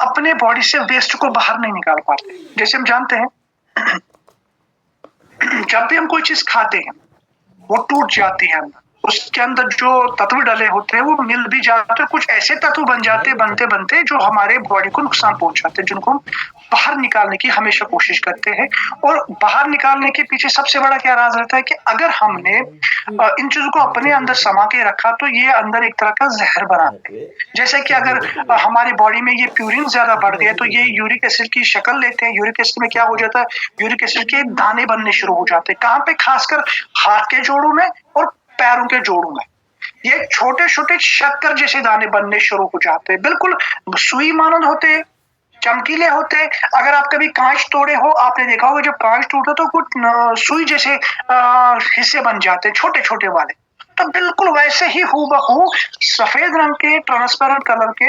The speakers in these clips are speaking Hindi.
अपने बॉडी से वेस्ट को बाहर नहीं निकाल पाते। जैसे हम जानते हैं जब भी हम कोई चीज खाते हैं वो टूट जाती है अंदर, उसके अंदर जो तत्व डले होते हैं वो मिल भी जाते हैं, कुछ ऐसे तत्व बन जाते हैं बनते-बनते जो हमारे बॉडी को नुकसान पहुँचाते हैं, जिनको हम बाहर निकालने की हमेशा कोशिश करते हैं। और बाहर निकालने के पीछे सबसे बड़ा क्या राज़ रहता है कि अगर हमने इन चीज़ों को अपने अंदर समा के रखा तो ये अंदर एक तरह का ज़हर बनाते हैं। जैसे कि अगर हमारी बॉडी में ये प्यूरिन ज़्यादा बढ़ गया तो ये यूरिक एसिड की शक्ल लेते हैं। यूरिक एसिड में क्या हो जाता है, यूरिक एसिड के दाने बनने शुरू हो जाते हैं। कहाँ पे? खासकर हाथ के जोड़ों में और पैरों के जोड़ों में। ये छोटे-छोटे शक्कर जैसे दाने बनने शुरू हो जाते हैं। बिल्कुल सुई मानंद होते हैं, चमकीले होते हैं। अगर आप कभी काँच तोड़े हो, आपने देखा होगा जब काँच टूटा तो कुछ सुई जैसे हिस्से बन जाते हैं, छोटे-छोटे वाले। तो बिल्कुल वैसे ही हूबहू सफ़ेद रंग के ट्रांसपेरेंट कलर के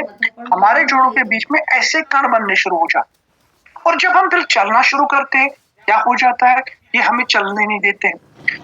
हमारे जोड़ों के बीच में ऐसे कण बनने शुरू हो जाते हैं। और जब हम फिर चलना शुरू करते हैं, क्या हो जाता है, ये हमें चलने नहीं देते।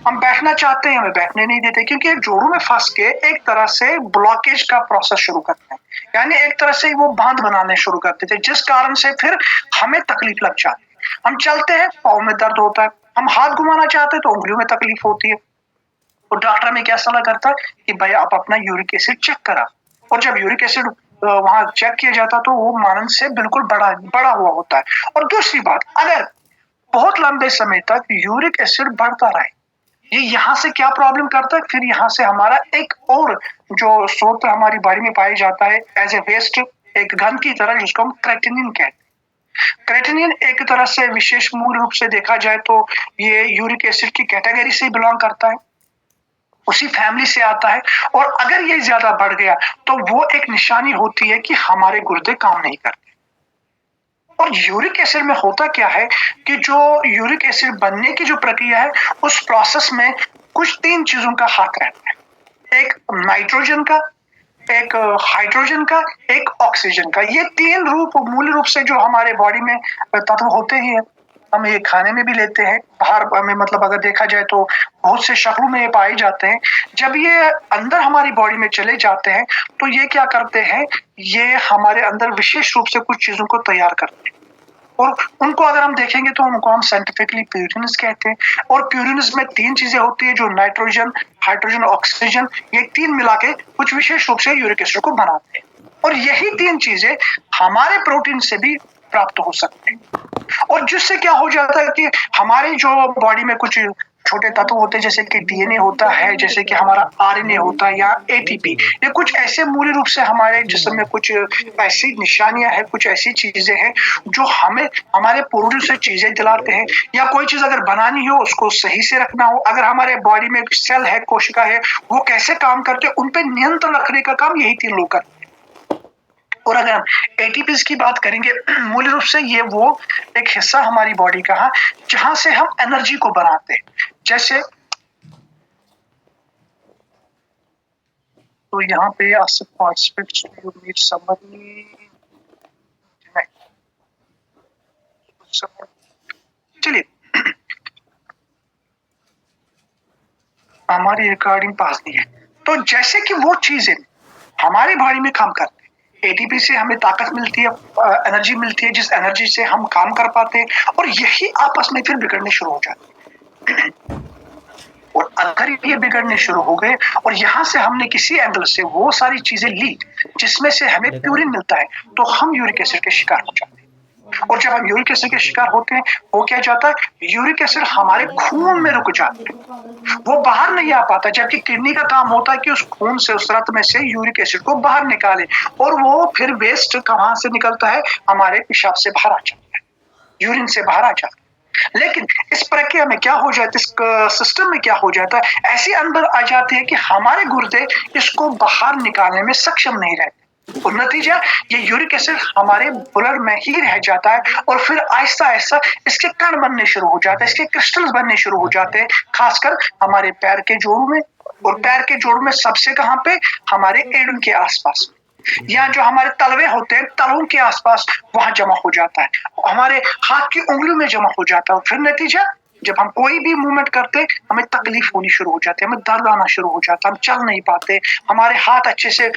हम बैठना चाहते हैं, हमें बैठने नहीं देते क्योंकि ये जोड़ों में फँस के एक तरह से ब्लॉकेज का प्रोसेस शुरू करते हैं। यानी एक तरह से वो बाँध बनाने शुरू कर देते हैं, जिस कारण से फिर हमें तकलीफ लग जाती है। हम चलते हैं, पाँव में दर्द होता है। हम हाथ घुमाना चाहते हैं तो उँगलियों में तकलीफ होती है। तो डॉक्टर हमें क्या सलाह करता है कि भाई आप अपना यूरिक एसिड चेक करा। और जब यूरिक एसिड वहाँ चेक किया जाता तो वो मानंद से बिल्कुल बड़ा हुआ होता है। और दूसरी बात, अगर बहुत लंबे समय तक यूरिक एसिड बढ़ता रहे, ये यहाँ से क्या प्रॉब्लम करता है, फिर यहाँ से हमारा एक और जो स्रोत हमारी बॉडी में पाया जाता है एज ए वेस्ट, एक गंध की तरह, जिसको हम क्रेटिनिन कहते हैं। क्रेटिनिन एक तरह से विशेष मूल रूप से देखा जाए तो ये यूरिक एसिड की कैटेगरी से बिलोंग करता है, उसी फैमिली से आता है। और अगर ये ज्यादा बढ़ गया तो वो एक निशानी होती है कि हमारे गुर्दे काम नहीं करते। और यूरिक एसिड में होता क्या है कि जो यूरिक एसिड बनने की जो प्रक्रिया है, उस प्रोसेस में कुछ 3 चीज़ों का हाथ रहता है। एक नाइट्रोजन का, एक हाइड्रोजन का, एक ऑक्सीजन का। ये 3 रूप मूल रूप से जो हमारे बॉडी में तत्व होते ही हैं। हम ये खाने में भी लेते हैं, बाहर में मतलब अगर देखा जाए तो बहुत से शक्लों में ये पाए जाते हैं। जब ये अंदर हमारी बॉडी में चले जाते हैं, तो ये क्या करते हैं, ये हमारे अंदर विशेष रूप से कुछ चीज़ों को तैयार करते हैं। और उनको अगर हम देखेंगे तो उनको हम साइंटिफिकली प्यूरिन्स कहते हैं। और प्यूरिन्स में 3 चीज़ें होती हैं जो नाइट्रोजन, हाइड्रोजन, ऑक्सीजन, ये 3 मिला के कुछ विशेष रूप से यूरिक एसिड को बनाते हैं। और यही 3 चीज़ें हमारे प्रोटीन से भी प्राप्त हो सकते हैं। और जिससे क्या हो जाता है कि हमारी जो बॉडी में कुछ छोटे तत्व होते हैं, जैसे कि डीएनए होता है, जैसे कि हमारा आरएनए होता है या एटीपी, ये कुछ ऐसे मूल रूप से हमारे जिस्म में कुछ ऐसी निशानियां हैं, कुछ ऐसी चीजें हैं जो हमें हमारे पूर्वजों से चीजें दिलाते हैं। या कोई चीज अगर बनानी हो, उसको सही से रखना हो, अगर हमारे बॉडी में सेल है, कोशिका है, वो कैसे काम करते हैं, उन पे नियंत्रण रखने का काम यही 3 लोग करते हैं। और अगर हम एटीपीज की बात करेंगे, मूल रूप से ये वो एक हिस्सा हमारी बॉडी का है जहां से हम एनर्जी को बनाते हैं। जैसे तो यहाँ पे Asif participates you need summary, चलिए हमारी रिकॉर्डिंग पास नहीं है। तो जैसे कि वो चीजें हमारी बॉडी में काम करते हैं, एटीपी से हमें ताकत मिलती है, एनर्जी मिलती है, जिस एनर्जी से हम काम कर पाते हैं, और यही आपस में फिर बिगड़ने शुरू हो जाते हैं। और अगर ये बिगड़ने शुरू हो गए और यहाँ से हमने किसी एंगल से वो सारी चीजें ली जिसमें से हमें प्यूरिन मिलता है, तो हम यूरिक एसिड के शिकार हो जाते हैं। और जब हम यूरिक एसिड के शिकार होते हैं, वो क्या जाता है, यूरिक एसिड हमारे खून में रुक जाता है, वो बाहर नहीं आ पाता। जबकि किडनी का काम होता है कि उस खून से, उस रक्त में से यूरिक एसिड को बाहर निकाले, और वो फिर वेस्ट कहाँ से निकलता है, हमारे पेशाब से बाहर आ जाता है, यूरिन से बाहर आ जाता है। लेकिन इस प्रक्रिया में क्या हो जाता है, इस सिस्टम में क्या हो जाता है, ऐसी अंदर आ जाती है कि हमारे गुर्दे इसको बाहर निकालने में सक्षम नहीं रहते। और नतीजा, ये यूरिक एसिड हमारे ब्लड में ही रह जाता है, और फिर आहिस्ता आहिस्ता इसके कण बनने शुरू हो जाते हैं, इसके क्रिस्टल्स बनने शुरू हो जाते हैं, खासकर हमारे पैर के जोड़ों में। और पैर के जोड़ों में सबसे कहाँ पे, हमारे एड़ों के आसपास, या जो हमारे तलवे होते हैं, तलवों के आसपास वहां जमा हो जाता है, हमारे हाथ की उंगलियों में जमा हो जाता है। फिर नतीजा, जब हम कोई भी मूवमेंट करते हमें तकलीफ होनी शुरू हो जाती है, हमें दर्द आना शुरू हो जाता है, हम चल नहीं पाते, हमारे हाथ अच्छे से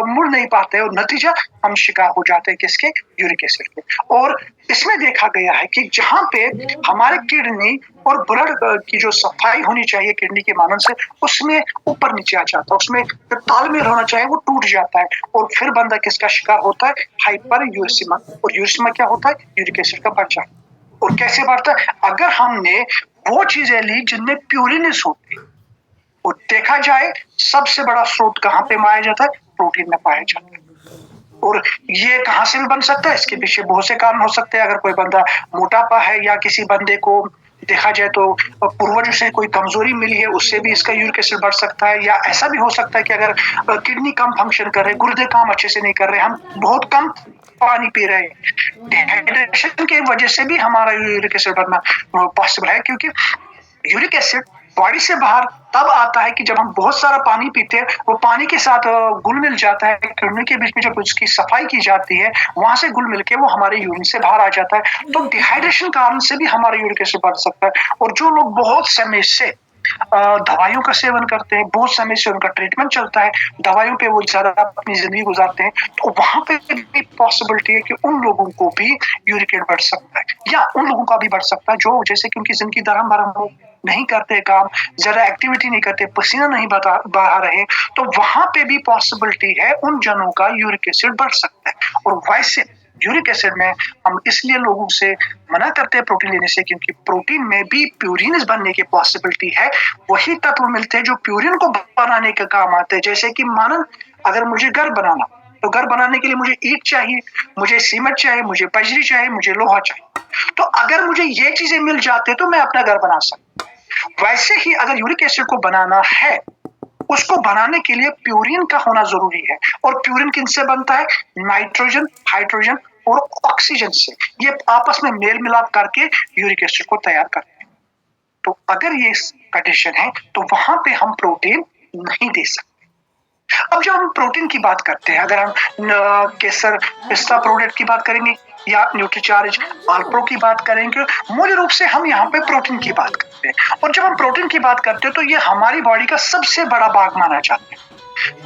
मुड़ नहीं पाते और नतीजा हम शिकार हो जाते हैं किसके? यूरिक एसिड के। और इसमें देखा गया है कि जहाँ पे हमारे किडनी और ब्लड की जो सफाई होनी चाहिए किडनी के मानन से, उसमें ऊपर-नीचे आ जाता है, उसमें जो तालमेल होना चाहिए वो टूट जाता है और फिर बंदा किसका शिकार होता है? हाइपरयूरेसिमिया। और यूरेसिमिया क्या होता है? यूरिक एसिड का बढ़ जाना। और कैसे बढ़ता है? अगर हमने वो चीजें ली जिनमें प्यूरिनेस होती है, और देखा जाए सबसे बड़ा स्रोत कहाँ पे पाया जाता है? प्रोटीन में पाया जाता है। और ये कहाँ से भी बन सकता है? इसके पीछे बहुत से कारण हो सकते हैं। अगर कोई बंदा मोटापा है या किसी बंदे को देखा जाए तो पूर्वजों से कोई कमजोरी मिली है, उससे भी इसका यूरिक एसिड बढ़ सकता है। या ऐसा भी हो सकता है कि अगर किडनी कम फंक्शन कर रहे, गुर्दे काम अच्छे से नहीं कर रहे, हम बहुत कम पानी पी रहे हैं, डिहाइड्रेशन की वजह से भी हमारा यूरिक एसिड बढ़ना पॉसिबल है। क्योंकि यूरिक एसिड बॉडी से बाहर तब आता है कि जब हम बहुत सारा पानी पीते हैं, वो पानी के साथ घुल मिल जाता है, किडनी के बीच में जब उसकी सफाई की जाती है, वहां से घुल मिल के वो हमारे यूरिन से बाहर आ जाता है। तो डिहाइड्रेशन कारण से भी हमारा यूरिक एसिड बढ़ सकता है। और जो लोग बहुत समय से दवाइयों का सेवन करते हैं, बहुत समय से उनका ट्रीटमेंट चलता है, दवाइयों पे वो ज़्यादा अपनी ज़िंदगी गुज़ारते हैं, तो वहाँ पे भी पॉसिबिलिटी है कि उन लोगों को भी यूरिक एसिड बढ़ सकता है। या उन लोगों का भी बढ़ सकता है जो जैसे कि उनकी ज़िंदगी धर्म-भरम हो, नहीं करते काम, ज़्यादा एक्टिविटी नहीं करते, पसीना नहीं बहा रहे, तो वहाँ पे भी पॉसिबिलिटी है उन जनों का यूरिक एसिड बढ़ सकता है। और वैसे यूरिक एसिड में हम इसलिए लोगों से मना करते हैं प्रोटीन लेने से, क्योंकि प्रोटीन में भी प्यूरिन्स बनने की पॉसिबिलिटी है। वही तत्व मिलते हैं जो प्यूरिन को बनाने के काम आते हैं। जैसे कि मानो अगर मुझे घर बनाना, तो घर बनाने के लिए मुझे ईंट चाहिए, मुझे सीमेंट चाहिए, मुझे बजरी चाहिए, मुझे लोहा चाहिए। तो अगर मुझे ये चीजें मिल जाते तो मैं अपना घर बना सकता। वैसे ही अगर यूरिक एसिड को बनाना है, उसको बनाने के लिए प्यूरिन का होना जरूरी है। और प्यूरिन किनसे बनता है? नाइट्रोजन, हाइड्रोजन और ऑक्सीजन से। ये आपस में मेल मिलाप करके यूरिक एसिड को तैयार करते हैं। तो अगर ये कंडीशन है तो वहां पे हम प्रोटीन नहीं दे सकते। अब जब हम प्रोटीन की बात करते हैं, अगर हम केसर पिस्ता प्रोडक्ट की बात करेंगे या न्यूट्रीचार्ज आल्प्रो की बात करेंगे, मूल रूप से हम यहाँ पे प्रोटीन की बात करते हैं। और जब हम प्रोटीन की बात करते हैं तो ये हमारी बॉडी का सबसे बड़ा भाग माना जाता है।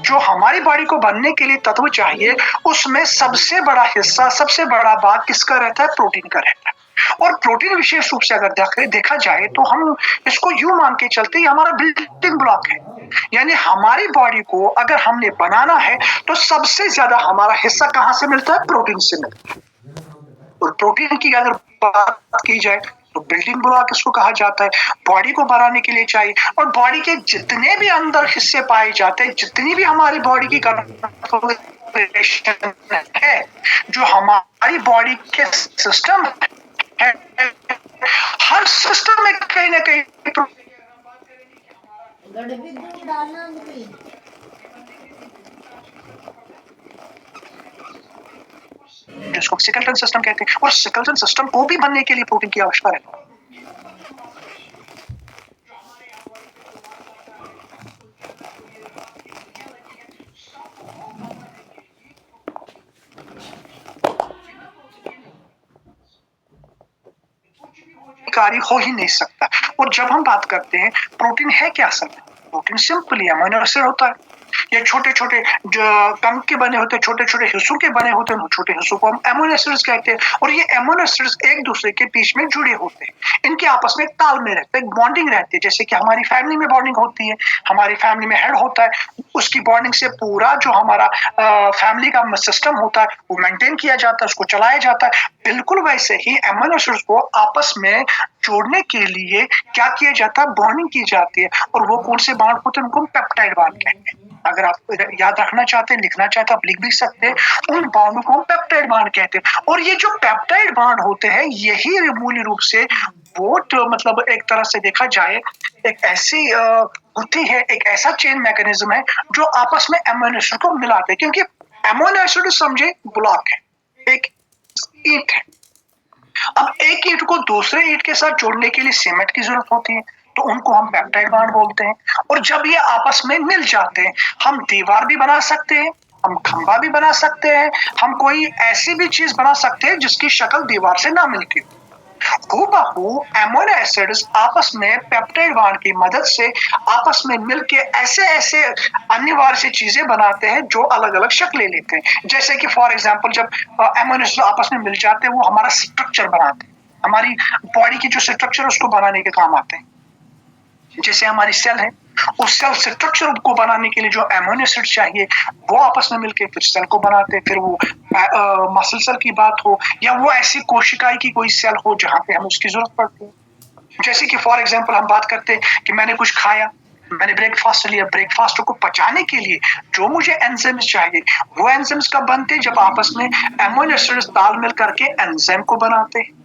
जो हमारी बॉडी को बनने के लिए तत्व चाहिए, उसमें सबसे बड़ा हिस्सा, सबसे बड़ा भाग किसका रहता है? प्रोटीन का रहता है। और प्रोटीन विशेष रूप से अगर देखा जाए तो हम इसको यूं मान के चलते हैं, हमारा बिल्डिंग ब्लॉक है। यानी हमारी बॉडी को अगर हमने बनाना है तो सबसे ज्यादा हमारा हिस्सा कहां से मिलता है? प्रोटीन से मिलता है। और प्रोटीन की अगर बात की जाए तो बिल्डिंग ब्लॉक इसको कहा जाता है। बॉडी को बनाने के लिए चाहिए। और बॉडी के जितने भी अंदर हिस्से पाए जाते हैं, जितनी भी हमारी बॉडी की कॉन्फ़िगरेशन है, जो हमारी बॉडी के सिस्टम है, हर सिस्टम में कहीं ना कहीं जिसको सिकलटन सिस्टम कहते हैं, और सिकलटन सिस्टम को भी बनने के लिए प्रोटीन की आवश्यकता है। कार्य हो ही नहीं सकता। और जब हम बात करते हैं प्रोटीन है क्या असल में? प्रोटीन सिंपली अमीनो एसिड होता है। ये छोटे-छोटे जो कंक के बने होते हैं, छोटे-छोटे हिस्सों के बने होते हैं, उन छोटे हिस्सों को हम अमीनो एसिड्स कहते हैं। और ये अमीनो एसिड्स एक दूसरे के बीच में जुड़े होते हैं। इनके आपस में एक तालमेल रहता है, एक बॉन्डिंग रहती है। जैसे कि हमारी फैमिली में बॉन्डिंग होती है, हमारी फैमिली में हेड होता है, उसकी बॉन्डिंग से पूरा जो हमारा फैमिली का सिस्टम होता है वो मेंटेन किया जाता है, उसको चलाया जाता है। बिल्कुल वैसे ही अमीनो एसिड्स को आपस में जोड़ने के लिए क्या किया जाता है? बॉन्डिंग की जाती है। और वो कौन से बॉन्ड होते हैं? उनको हम पेप्टाइड बॉन्ड कहते हैं। अगर आप याद रखना चाहते हैं, लिखना चाहते हैं, आप लिख भी सकते हैं। उन बॉन्ड को हम पेप्टाइड बॉन्ड कहते हैं। और ये जो पेप्टाइड बॉन्ड होते हैं, यही मूल रूप से वो मतलब एक तरह से देखा जाए एक ऐसी होती है, एक ऐसा चेन मैकेनिज्म है जो आपस में अमीनो एसिड को मिलाते हैं। क्योंकि अमीनो एसिड समझे ब्लॉक है, एक ईंट है। अब एक ईंट को दूसरे ईंट के साथ जोड़ने के लिए सीमेंट की जरूरत होती है, तो उनको हम पेप्टाइड बॉन्ड बोलते हैं। और जब ये आपस में मिल जाते हैं, हम दीवार भी बना सकते हैं, हम खंबा भी बना सकते हैं, हम कोई ऐसी भी चीज बना सकते हैं जिसकी शक्ल दीवार से ना मिलती हो। हूबहू एमिनो एसिड्स आपस में पेप्टाइड बॉन्ड की मदद से आपस में मिलके ऐसे अनिवार्य सी चीजें बनाते हैं जो अलग-अलग शक्ल ले लेते हैं। जैसे कि फॉर एग्जांपल जब एमिनो एसिड आपस में मिल जाते हैं वो हमारा स्ट्रक्चर बनाते हैं। हमारी बॉडी की जो स्ट्रक्चर है उसको बनाने के काम आते हैं। जैसे हमारी सेल है, उस सेल स्ट्रक्चर को बनाने के लिए जो एमिनो एसिड चाहिए वो आपस में मिलके फिर सेल को बनाते हैं। फिर वो मसल सेल की बात हो या वो ऐसी कोशिकाएं की कोई सेल हो जहां पे हमें उसकी जरूरत पड़ती है। जैसे कि फॉर एग्जांपल हम बात करते हैं कि मैंने कुछ खाया, मैंने ब्रेकफास्ट लिया, ब्रेकफास्ट को पचाने के लिए जो मुझे एंजाइम्स चाहिए वो एंजाइम्स कब बनते हैं जब आपस में एमिनो एसिड्स तालमेल करके एंजाइम को बनाते हैं।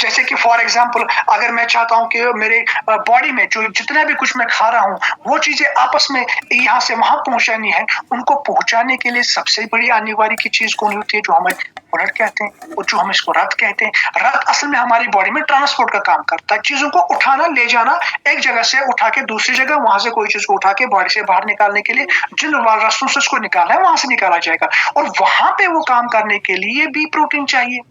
जैसे कि फॉर एग्जांपल अगर मैं चाहता हूं कि मेरे बॉडी में जो जितना भी कुछ मैं खा रहा हूं वो चीजें आपस में यहाँ से वहां पहुंचानी है, उनको पहुंचाने के लिए सबसे बड़ी अनिवार्य की चीज कौन होती है जो हमें ब्लड कहते हैं और जो हम इसको रक्त कहते हैं। रक्त असल में हमारी बॉडी में ट्रांसपोर्ट का काम करता है, चीजों को उठाना ले जाना, एक जगह से उठा के दूसरी जगह, वहां से कोई चीज को उठा के बॉडी से बाहर निकालने के लिए जिन रसों से उसको निकालना है वहां से निकाला जाएगा और वहां पे वो काम करने के लिए भी प्रोटीन चाहिए।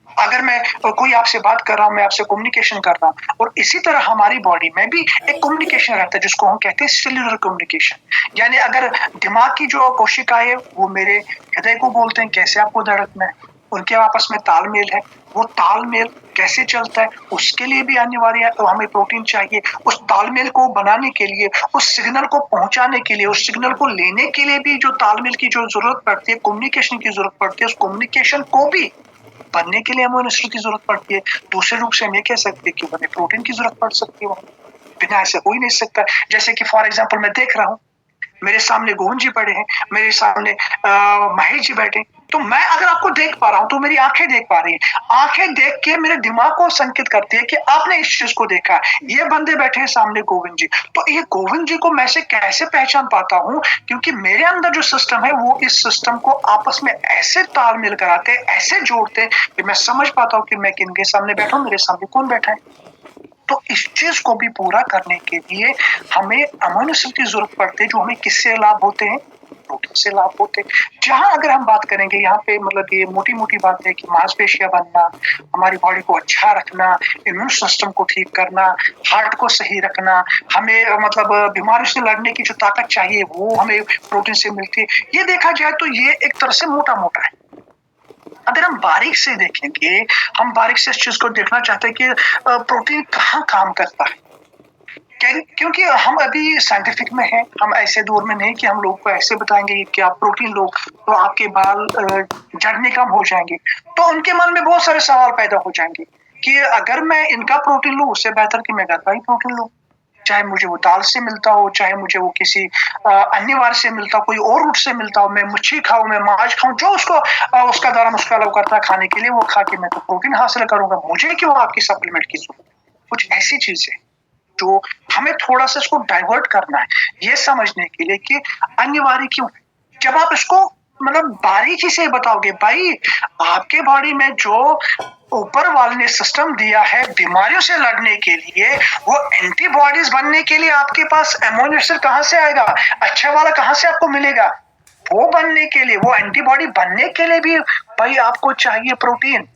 अगर मैं कोई आपसे बात कर रहा हूँ, मैं आपसे कम्युनिकेशन कर रहा हूँ और इसी तरह हमारी बॉडी में भी एक कम्युनिकेशन रहता है जिसको हम कहते हैं सेल्यूलर कम्युनिकेशन। यानी अगर दिमाग की जो कोशिकाएं है वो मेरे हृदय को बोलते हैं कैसे आपको धड़कना है, उनके आपस में तालमेल है, वो तालमेल कैसे चलता है उसके लिए भी अनिवार्य है, तो हमें प्रोटीन चाहिए। उस तालमेल को बनाने के लिए, उस सिग्नल को पहुंचाने के लिए, उस सिग्नल को लेने के लिए भी जो तालमेल की जो जरूरत पड़ती है, कम्युनिकेशन की जरूरत पड़ती है, उस कम्युनिकेशन को भी बनने के लिए अमीनो एसिड की जरूरत पड़ती है। दूसरे रूप से हम ये कह सकते हैं कि हमें प्रोटीन की जरूरत पड़ सकती है, बिना ऐसे हो ही नहीं सकता। जैसे कि फॉर एग्जांपल मैं देख रहा हूँ मेरे सामने गोविंद जी पड़े हैं, मेरे सामने महेश जी बैठे, तो मैं अगर आपको देख पा रहा हूँ तो मेरी आंखें देख पा रही हैं। आंखें देख के मेरे दिमाग को संकेत करती है कि आपने इस चीज को देखा। ये बंदे बैठे हैं सामने गोविंद जी, तो ये गोविंद जी को मैं से कैसे पहचान पाता हूँ, क्योंकि मेरे अंदर जो सिस्टम है वो इस सिस्टम को आपस में ऐसे तालमेल कराते, ऐसे जोड़ते कि मैं समझ पाता हूँ कि मैं किनके सामने बैठा हूँ, मेरे सामने कौन बैठा है। तो इस चीज को भी पूरा करने के लिए हमें अमीनो एसिड की जरूरत पड़ती है, जो हमें किससे लाभ होते हैं, प्रोटीन से लाभ होते हैं। जहां अगर हम बात करेंगे यहाँ पे मतलब ये मोटी मोटी बात है कि मांसपेशियां बनना, हमारी बॉडी को अच्छा रखना, इम्यून सिस्टम को ठीक करना, हार्ट को सही रखना, हमें मतलब बीमारी से लड़ने की जो ताकत चाहिए वो हमें प्रोटीन से मिलती है। ये देखा जाए तो ये एक तरह से मोटा मोटा है। अगर हम बारीक से देखेंगे, हम बारीक से इस चीज को देखना चाहते हैं कि प्रोटीन कहाँ काम करता है। क्योंकि हम अभी साइंटिफिक में हैं, हम ऐसे दौर में नहीं कि हम लोग को ऐसे बताएंगे कि आप प्रोटीन लो तो आपके बाल झड़ने कम हो जाएंगे। तो उनके मन में बहुत सारे सवाल पैदा हो जाएंगे कि अगर मैं इनका प्रोटीन लूं उससे बेहतर कि मैं घर का ही प्रोटीन लूं, चाहे मुझे वो दाल से मिलता हो, चाहे मुझे वो किसी अन्य वार से मिलता हो, कोई और रूट से मिलता हो, मैं मच्छी खाऊं, मैं मांस खाऊं, जो उसको उसका द्वारा मुश्किल करता है खाने के लिए वो खा के मैं तो प्रोटीन हासिल करूंगा। मुझे क्यों आपकी सप्लीमेंट की जरूरत है। कुछ ऐसी चीजें जो हमें थोड़ा सा इसको डाइवर्ट करना है, ये समझने के लिए कि अनिवार्य क्यों है। जब आप इसको मतलब बारीकी से बताओगे, भाई आपके बॉडी में जो ऊपर वाले ने सिस्टम दिया है बीमारियों से लड़ने के लिए, वो एंटीबॉडीज बनने के लिए आपके पास एमिनो एसिड कहां से आएगा, अच्छा वाला कहां से आपको मिलेगा। वो बनने के लिए, वो एंटीबॉडी बनने के लिए भी भाई आपको चाहिए प्रोटीन।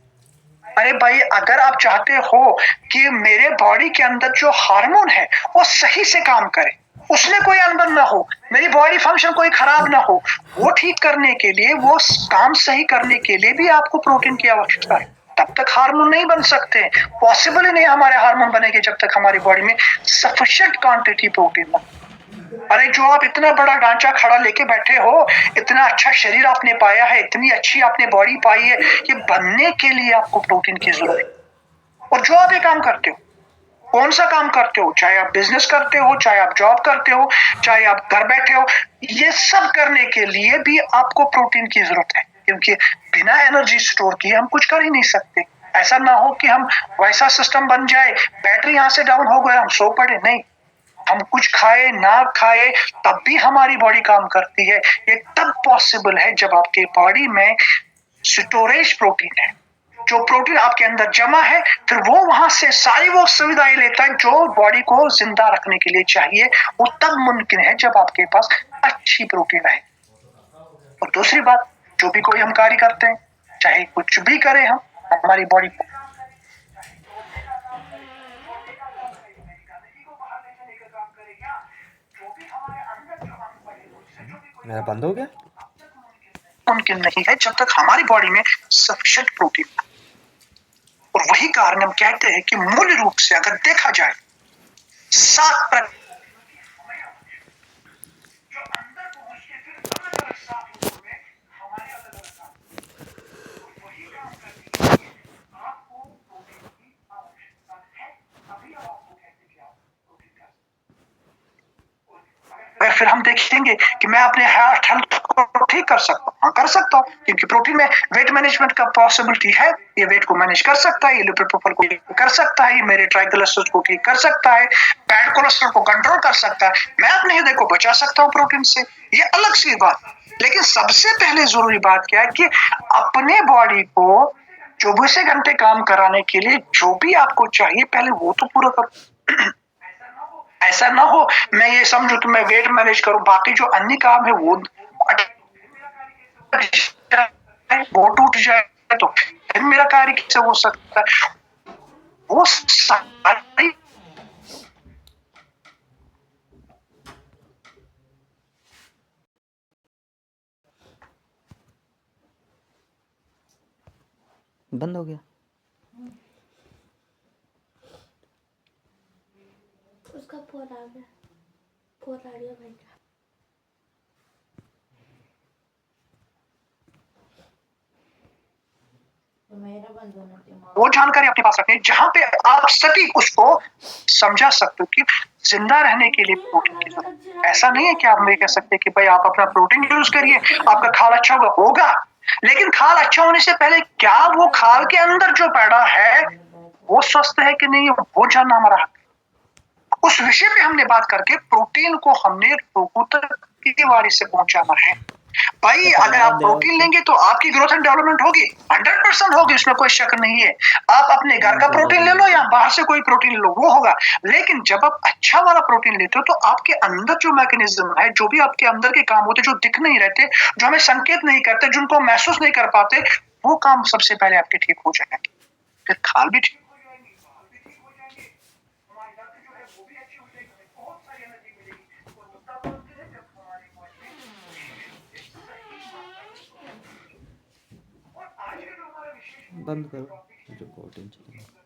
अरे भाई अगर आप चाहते हो कि मेरे बॉडी के अंदर जो हार्मोन है वो सही से काम करे, उसमें कोई अनबन ना हो, मेरी बॉडी फंक्शन कोई खराब ना हो, वो ठीक करने के लिए, वो काम सही करने के लिए भी आपको प्रोटीन की आवश्यकता है। तब तक हार्मोन नहीं बन सकते, पॉसिबल ही नहीं हमारे हार्मोन बनेंगे जब तक हमारी बॉडी में सफिशिएंट क्वांटिटी प्रोटीन ना। अरे जो आप इतना बड़ा ढांचा खड़ा लेके बैठे हो, इतना अच्छा शरीर आपने पाया है, इतनी अच्छी आपने बॉडी पाई है, ये बनने के लिए आपको प्रोटीन की जरूरत है। और जो आप ये काम करते हो, कौन सा काम करते हो, चाहे आप बिजनेस करते हो, चाहे आप जॉब करते हो, चाहे आप घर बैठे हो, ये सब करने के लिए भी आपको प्रोटीन की जरूरत है, क्योंकि बिना एनर्जी स्टोर किए हम कुछ कर ही नहीं सकते। ऐसा ना हो कि हम वैसा सिस्टम बन जाए, बैटरी यहां से डाउन हो गया हम सो पड़े, नहीं, हम कुछ खाए ना खाए तब भी हमारी बॉडी काम करती है। ये तब पॉसिबल है जब आपके बॉडी में स्टोरेज प्रोटीन है, जो प्रोटीन आपके अंदर जमा है, फिर वो वहां से सारी वो सुविधाएं लेता है जो बॉडी को जिंदा रखने के लिए चाहिए। वो तब मुमकिन है जब आपके पास अच्छी प्रोटीन है। और दूसरी बात, जो भी कोई हम कार्य करते हैं, चाहे कुछ भी करें हम, हमारी बॉडी मेरा बंद हो गया? मुमकिन नहीं है जब तक हमारी बॉडी में सफिशिएंट प्रोटीन है। और वही कारण हम कहते हैं कि मूल रूप से अगर देखा जाए 7 प्रकार जो अंदर पहुंच के फिर अलग-अलग 7 रूपों में हमारे अलग-अलग काम वही काम करने के लिए आपको प्रोटीन की आवश्यकता है। अभी आपको कहते हैं कि आप प्रोटीन का फिर हम देखेंगे कि मैं अपने हार्ट हेल्थ को ठीक कर सकता हूँ। हाँ, कर सकता हूँ क्योंकि प्रोटीन में वेट मैनेजमेंट का पॉसिबिलिटी है। ये वेट को मैनेज कर सकता है, ये लिपिड प्रोफाइल को कर सकता है, ये मेरे ट्राइग्लिसराइड्स को ठीक कर सकता है, बैड कोलेस्ट्रॉल को कंट्रोल कर सकता है। मैं अपने हृदय को बचा सकता हूँ प्रोटीन से। ये अलग सी बात। लेकिन सबसे पहले जरूरी बात क्या है कि अपने बॉडी को 24 घंटे काम कराने के लिए जो भी आपको चाहिए पहले वो तो पूरा करो। ऐसा ना हो मैं ये समझू कि मैं वेट मैनेज करूं, बाकी जो अन्य काम है वो वो टूट जाए तो फिर मेरा कार्य कैसे हो सकता है? वो सारी बंद हो गया। उसका फोन आ गया, फोन आ गया भाई का। वो जानकारी अपने पास रखें जहां पे आप सटीक उसको समझा सकते हो कि जिंदा रहने के लिए प्रोटीन की जरूरत है। ऐसा नहीं है कि आप मुझे कह सकते कि भाई आप अपना प्रोटीन यूज करिए, आपका खाल अच्छा होगा, लेकिन खाल अच्छा होने से पहले क्या वो खाल के अंदर जो पैदा है वो स्वस्थ है कि नहीं वो जानना हमारा हक है। उस विषय पे हमने बात करके प्रोटीन को हमने लोगों तक की बारी से पहुंचाना है। भाई अगर आप प्रोटीन लेंगे तो आपकी ग्रोथ एंड डेवलपमेंट होगी, 100% होगी, उसमें कोई शक नहीं है। आप अपने घर का प्रोटीन ले लो या बाहर से कोई प्रोटीन ले लो वो होगा। लेकिन जब आप अच्छा वाला प्रोटीन लेते हो तो आपके अंदर जो मैकेनिज्म है, जो भी आपके अंदर के काम होते जो दिख नहीं रहते, जो हमें संकेत नहीं करते, जिनको महसूस नहीं कर पाते, वो काम सबसे पहले आपके ठीक हो जाएंगे। फिर खाल भी ठीक हो जाएंगी, बाल भी ठीक हो जाएंगे, हमारी दांत जो है वो भी अच्छी हो जाएगी, हमें बहुत सारी एनर्जी मिलेगी। और तब बोलते हैं जब हमारी बॉडी में सही मात्रा में। और आज का जो हमारा विशेष बंद करो, रिकॉर्डिंग चलेगा।